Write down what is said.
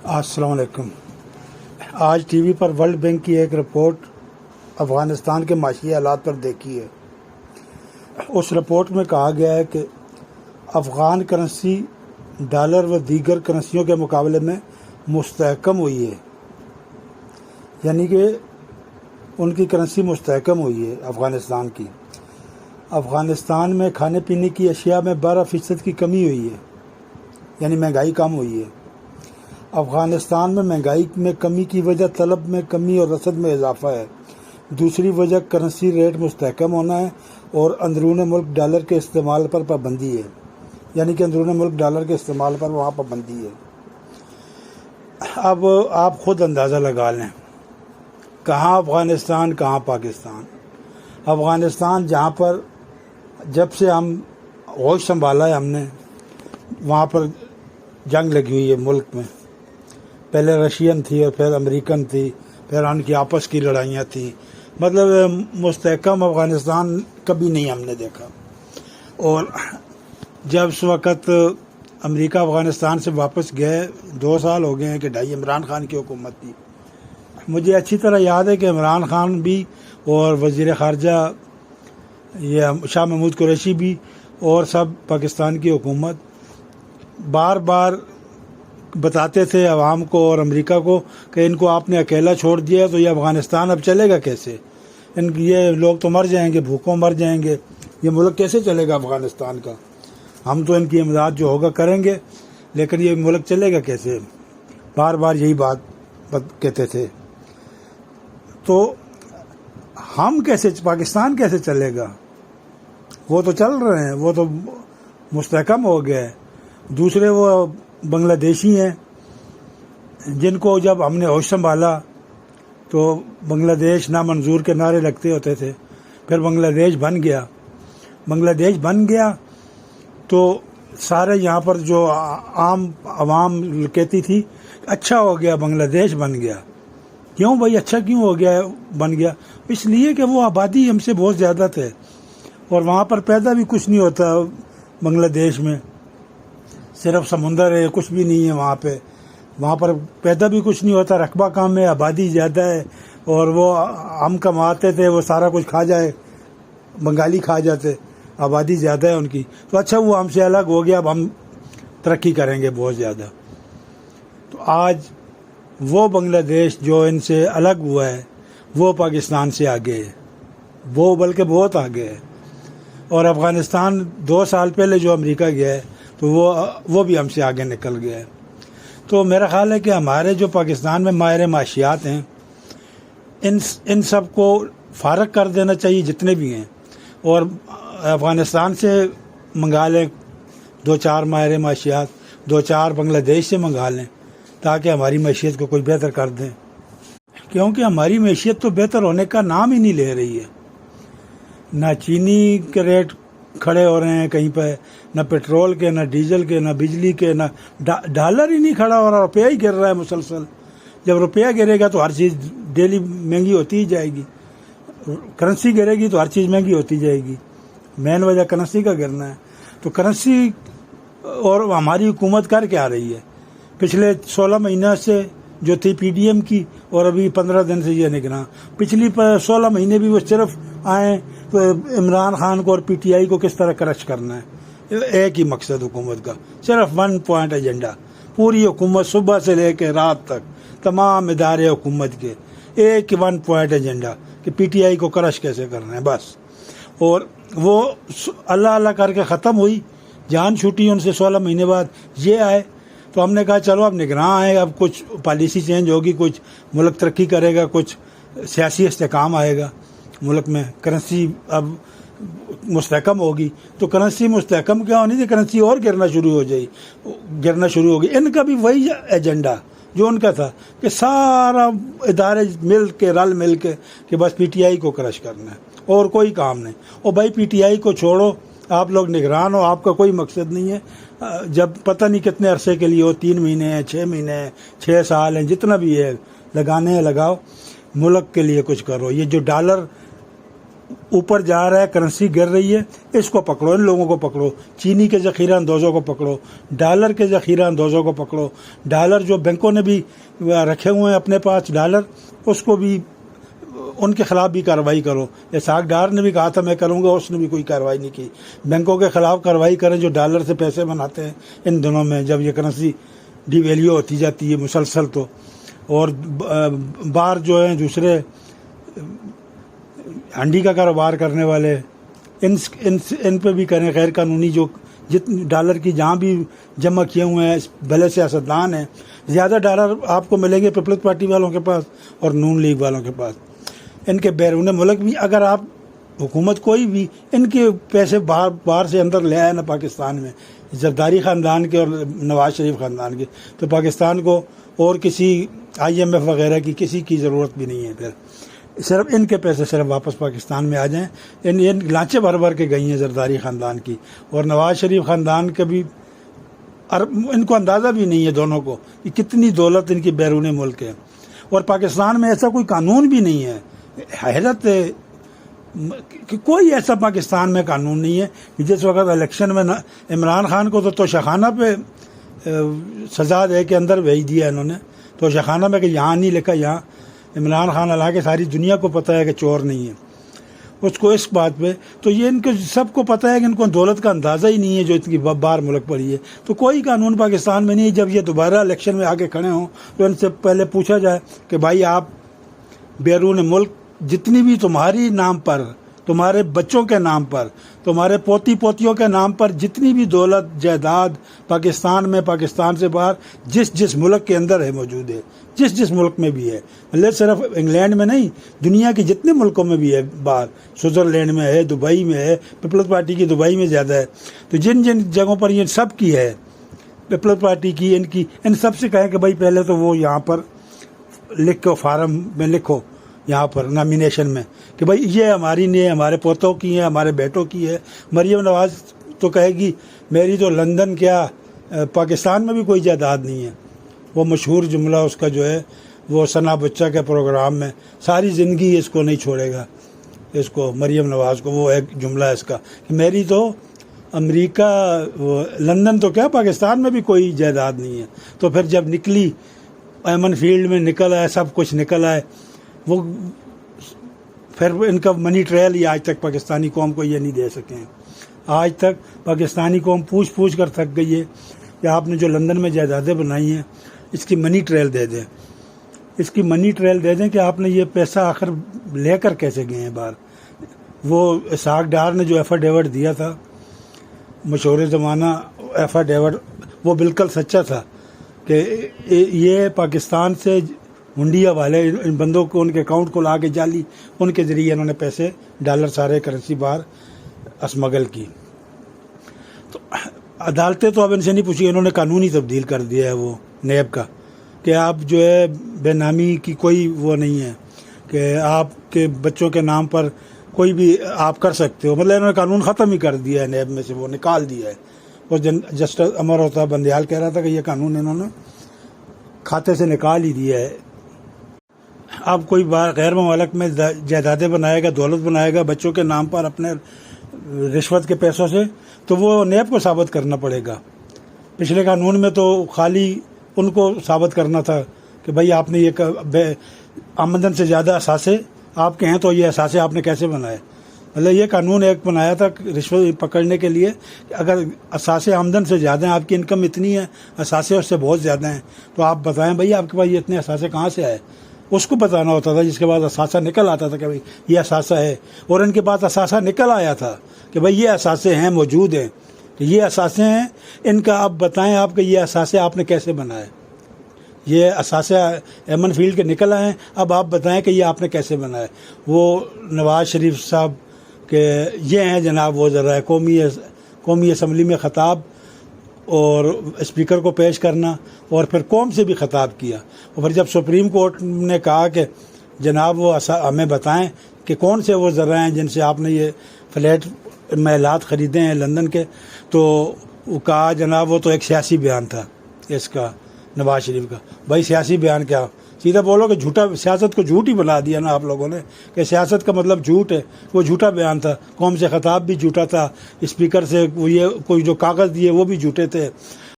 अस्सलाम वालेकुम। आज टीवी पर वर्ल्ड बैंक की एक रिपोर्ट अफ़गानिस्तान के माशी हालात पर देखी है। उस रिपोर्ट में कहा गया है कि अफ़गान करेंसी डॉलर व दीगर करेंसियों के मुकाबले में मुस्तहकम हुई है, यानी कि उनकी करेंसी मुस्तहकम हुई है अफ़गानिस्तान की। अफ़गानिस्तान में खाने पीने की अशिया में 12% की कमी हुई है, यानी महंगाई कम हुई है। अफ़गानिस्तान में महंगाई में कमी की वजह तलब में कमी और रसद में इजाफा है। दूसरी वजह करेंसी रेट मुस्तहकम होना है और अंदरून मुल्क डॉलर के इस्तेमाल पर पाबंदी है, यानी कि अंदरून मुल्क डॉलर के इस्तेमाल पर वहाँ पाबंदी है। अब आप ख़ुद अंदाज़ा लगा लें, कहाँ अफ़गानिस्तान कहाँ पाकिस्तान। अफ़गानिस्तान जहाँ पर जब से हम होश संभाला है हमने, वहाँ पर जंग लगी हुई है मुल्क में। पहले रशियन थी और फिर अमेरिकन थी, फिर उनकी आपस की लड़ाइयाँ थी। मतलब मुस्तहकम अफ़गानिस्तान कभी नहीं हमने देखा। और जब उस वक़्त अमेरिका अफ़गानिस्तान से वापस गए, 2 साल हो गए हैं कि ढाई इमरान खान की हुकूमत थी। मुझे अच्छी तरह याद है कि इमरान खान भी और वज़ीर ख़ारजा ये शाह महमूद कुरैशी भी और सब पाकिस्तान की हुकूमत बार बार बताते थे अवाम को और अमेरिका को कि इनको आपने अकेला छोड़ दिया तो ये अफ़गानिस्तान अब चलेगा कैसे। ये लोग तो मर जाएंगे, भूखों मर जाएंगे, ये मुल्क कैसे चलेगा अफ़गानिस्तान का। हम तो इनकी इमदाद जो होगा करेंगे, लेकिन ये मुल्क चलेगा कैसे। बार बार यही बात कहते थे। तो हम कैसे, पाकिस्तान कैसे चलेगा। वो तो चल रहे हैं, वो तो मुस्तहकम हो गया है। दूसरे वो बांग्लादेशी हैं, जिनको जब हमने होश संभाला तो बांग्लादेश नामंजूर के नारे लगते होते थे। फिर बांग्लादेश बन गया। बांग्लादेश बन गया तो सारे यहाँ पर जो आम आवाम कहती थी अच्छा हो गया, बांग्लादेश बन गया। क्यों भाई, अच्छा क्यों हो गया बन गया? इसलिए कि वो आबादी हमसे बहुत ज़्यादा थे और वहाँ पर पैदा भी कुछ नहीं होता। बांग्लादेश में सिर्फ समुंदर है, कुछ भी नहीं है वहाँ पर पैदा भी कुछ नहीं होता। रकबा कम है, आबादी ज़्यादा है और वो हम कमाते थे वो सारा कुछ खा जाए, बंगाली खा जाते। आबादी ज़्यादा है उनकी, तो अच्छा वो हमसे अलग हो गया, अब हम तरक्की करेंगे बहुत ज़्यादा। तो आज वो बांग्लादेश जो इनसे अलग हुआ है वो पाकिस्तान से आगे है, वो बल्कि बहुत आगे है। और अफ़गानिस्तान 2 साल पहले जो अमेरिका गया है तो वो भी हमसे आगे निकल गया है। तो मेरा ख़्याल है कि हमारे जो पाकिस्तान में माहिर माशियात हैं, इन सब को फ़ारग कर देना चाहिए जितने भी हैं, और अफ़गानिस्तान से मंगा लें 2-4 माहिर माशियात, 2-4 बांग्लादेश से मंगा लें, ताकि हमारी मैशियत को कोई बेहतर कर दें। क्योंकि हमारी मैशियत तो बेहतर होने का नाम ही नहीं ले रही है। ना चीनी के रेट खड़े हो रहे हैं कहीं पे, ना पेट्रोल के, ना डीजल के, ना बिजली के, ना डॉलर ही नहीं खड़ा हो रहा, रुपया ही गिर रहा है मुसलसल। जब रुपया गिरेगा तो हर चीज़ डेली महंगी होती ही जाएगी। करेंसी गिरेगी तो हर चीज़ महंगी होती जाएगी। मेन वजह करेंसी का गिरना है। तो करेंसी और हमारी हुकूमत कर क्या रही है? पिछले 16 महीना से जो थी पीडीएम की, और अभी 15 दिन से ये निगरान, पिछली 16 महीने भी वो सिर्फ आए तो इमरान खान को और पीटीआई को किस तरह क्रश करना है। एक ही मकसद हुकूमत का, सिर्फ 1 पॉइंट एजेंडा। पूरी हुकूमत सुबह से लेकर रात तक तमाम इदारे हुकूमत के एक 1 पॉइंट एजेंडा कि पीटीआई को क्रश कैसे करना है बस। और वो अल्लाह अल्लाह करके ख़त्म हुई, जान छूटी उनसे 16 महीने बाद ये आए। तो हमने कहा चलो अब निगरान आए, अब कुछ पॉलिसी चेंज होगी, कुछ मुल्क तरक्की करेगा, कुछ सियासी इस्तेकाम आएगा मुल्क में, करेंसी अब मुस्तहकम होगी। तो करेंसी मुस्तहकम क्या होनी थी, करेंसी और गिरना शुरू होगी। इनका भी वही एजेंडा जो उनका था कि सारा इदारे रल मिल के कि बस पीटीआई को क्रश करना है और कोई काम नहीं। और भाई पीटीआई को छोड़ो, आप लोग निगरान हो, आपका कोई मकसद नहीं है। जब पता नहीं कितने अरसे के लिए हो, 3 महीने हैं, 6 महीने हैं, 6 साल हैं, जितना भी है लगाने हैं लगाओ, मुल्क के लिए कुछ करो। ये जो डॉलर ऊपर जा रहा है, करेंसी गिर रही है, इसको पकड़ो, इन लोगों को पकड़ो, चीनी के ज़ख़ीरा अंदोज़ों को पकड़ो, डॉलर के ज़ख़ीरा अंदोज़ों को पकड़ो, डॉलर जो बैंकों ने भी रखे हुए हैं अपने पास डॉलर, उसको भी उनके ख़िलाफ़ भी कार्रवाई करो। इसहाक डार ने भी कहा था मैं करूँगा, उसने भी कोई कार्रवाई नहीं की। बैंकों के ख़िलाफ़ कार्रवाई करें जो डॉलर से पैसे बनाते हैं इन दिनों में, जब ये करेंसी डिवैल्यू होती जाती है मुसलसल। तो और बाहर जो है दूसरे हंडी का कारोबार करने वाले, इन पे भी करें गैर कानूनी, जो जितने डॉलर की जहाँ भी जमा किए हुए हैं, भले सियासतदान हैं, ज़्यादा डॉलर आपको मिलेंगे पीपल्स पार्टी वालों के पास और नून लीग वालों के पास। इनके बैरून मुल्क भी अगर आप हुकूमत कोई भी इनके पैसे बाहर से अंदर ले आए ना पाकिस्तान में, जरदारी ख़ानदान के और नवाज शरीफ ख़ानदान के, तो पाकिस्तान को और किसी IMF वगैरह की किसी की ज़रूरत भी नहीं है। फिर सिर्फ इनके पैसे सिर्फ वापस पाकिस्तान में आ जाएं। इन लांचे भर भर के गई हैं जरदारी ख़ानदान की और नवाज शरीफ ख़ानदान के भी, इनको अंदाज़ा भी नहीं है दोनों को कि कितनी दौलत इनकी बैरून मुल्क है। और पाकिस्तान में ऐसा कोई कानून भी नहीं है। हैरत है कि कोई ऐसा पाकिस्तान में कानून नहीं है कि जिस वक्त इलेक्शन में इमरान खान को तो तोशाखाना पे सज़ा दे के अंदर भेज दिया इन्होंने, तोशाखाना में, कि यहाँ नहीं लिखा, यहाँ इमरान खान, हालांकि सारी दुनिया को पता है कि चोर नहीं है उसको इस बात पे। तो ये इनको सबको पता है कि इनको दौलत का अंदाज़ा ही नहीं है जो इतनी बार मुल्क पड़ी है। तो कोई कानून पाकिस्तान में नहीं है। जब ये दोबारा इलेक्शन में आके खड़े हों तो इनसे पहले पूछा जाए कि भाई आप बैरून मुल्क जितनी भी तुम्हारी नाम पर, तुम्हारे बच्चों के नाम पर, तुम्हारे पोती पोतियों के नाम पर जितनी भी दौलत जायदाद पाकिस्तान में, पाकिस्तान से बाहर, जिस मुल्क के अंदर है मौजूद है, जिस मुल्क में भी है, मतलब सिर्फ इंग्लैंड में नहीं, दुनिया के जितने मुल्कों में भी है बाहर, स्विट्ज़रलैंड में है, दुबई में है, पीपल्स पार्टी की दुबई में ज़्यादा है। तो जिन जिन जगहों पर ये सब की है पीपल्स पार्टी की, इनकी, इन सब से कहें कि भाई पहले तो वो यहाँ पर लिखो, फार्म में लिखो, यहाँ पर नॉमिनेशन में, कि भाई ये हमारी नहीं है, हमारे पोतों की है, हमारे बेटों की है। मरियम नवाज तो कहेगी मेरी तो लंदन क्या पाकिस्तान में भी कोई जायदाद नहीं है। वो मशहूर जुमला उसका जो है वो सना बच्चा के प्रोग्राम में, सारी ज़िंदगी इसको नहीं छोड़ेगा, इसको मरियम नवाज को, वो एक जुमला है इसका कि मेरी तो अमेरिका, लंदन तो क्या पाकिस्तान में भी कोई जायदाद नहीं है। तो फिर जब निकली एमन फील्ड में निकल आए, सब कुछ निकल आए, वो फिर इनका मनी ट्रायल ही आज तक पाकिस्तानी कौम को ये नहीं दे सके हैं। आज तक पाकिस्तानी कौम पूछ कर थक गई है कि आपने जो लंदन में जायदादें बनाई हैं इसकी मनी ट्रायल दे दें, इसकी मनी ट्रायल दे दें कि आपने ये पैसा आखिर लेकर कैसे गए हैं बाहर। वो इसहाक डार ने जो एफिडेविट दिया था, मशहूर ज़माना एफिडेविट, वो बिल्कुल सच्चा था कि ये पाकिस्तान से हुंडिया वाले इन बंदों को, उनके अकाउंट को ला के जाली, उनके ज़रिए इन्होंने पैसे, डॉलर, सारे करेंसी बाहर स्मगल की। तो अदालतें तो अब इनसे नहीं पूछी, इन्होंने कानून ही तब्दील कर दिया है वो नेब का, कि आप जो है बेनामी की कोई वो नहीं है कि आपके बच्चों के नाम पर कोई भी आप कर सकते हो। मतलब इन्होंने कानून ख़त्म ही कर दिया है, नेब में से वो निकाल दिया है। और जस्टिस अमर होता बंदयाल कह रहा था कि ये कानून इन्होंने खाते से निकाल ही दिया है। अब कोई गैर ममालिक में जायदादें बनाएगा, दौलत बनाएगा बच्चों के नाम पर अपने रिश्वत के पैसों से, तो वो नेब को साबित करना पड़ेगा। पिछले कानून में तो खाली उनको साबित करना था कि भाई आपने ये आमदन से ज़्यादा असासे आपके हैं, तो ये असासे आपने कैसे बनाए। मतलब ये कानून एक बनाया था रिश्वत पकड़ने के लिए, अगर असासे आमदन से ज़्यादा हैं, आपकी इनकम इतनी है, असासे उससे बहुत ज़्यादा हैं, तो आप बताएं भाई आपके पास ये इतने असासे कहाँ से आए, उसको बताना होता था। जिसके बाद असासा निकल आता था कि भाई ये असासा है, और इनके पास असासा निकल आया था कि भाई ये असासे हैं, मौजूद हैं, तो ये असासे हैं, इनका आप बताएं आपके ये असासे आपने कैसे बनाए। ये असासे एमन फील्ड के निकल आए हैं, अब आप बताएं कि ये आपने कैसे बनाए। वो नवाज शरीफ साहब के ये हैं जनाब, वो ज़रा कौमी असम्बली में ख़ताब और स्पीकर को पेश करना, और फिर कौम से भी ख़ताब किया। और फिर जब सुप्रीम कोर्ट ने कहा कि जनाब वो हमें बताएं कि कौन से वो ज़रा हैं जिनसे आपने ये फ्लैट महलात ख़रीदे हैं लंदन के, तो वो कहा जनाब वो तो एक सियासी बयान था इसका, नवाज शरीफ का। भाई सियासी बयान क्या, सीधा बोलो कि झूठा, सियासत को झूठ ही बना दिया ना आप लोगों ने, कि सियासत का मतलब झूठ है। वो झूठा बयान था, कौम से खिताब भी झूठा था, स्पीकर से वो ये कोई जो कागज़ दिए वो भी झूठे थे।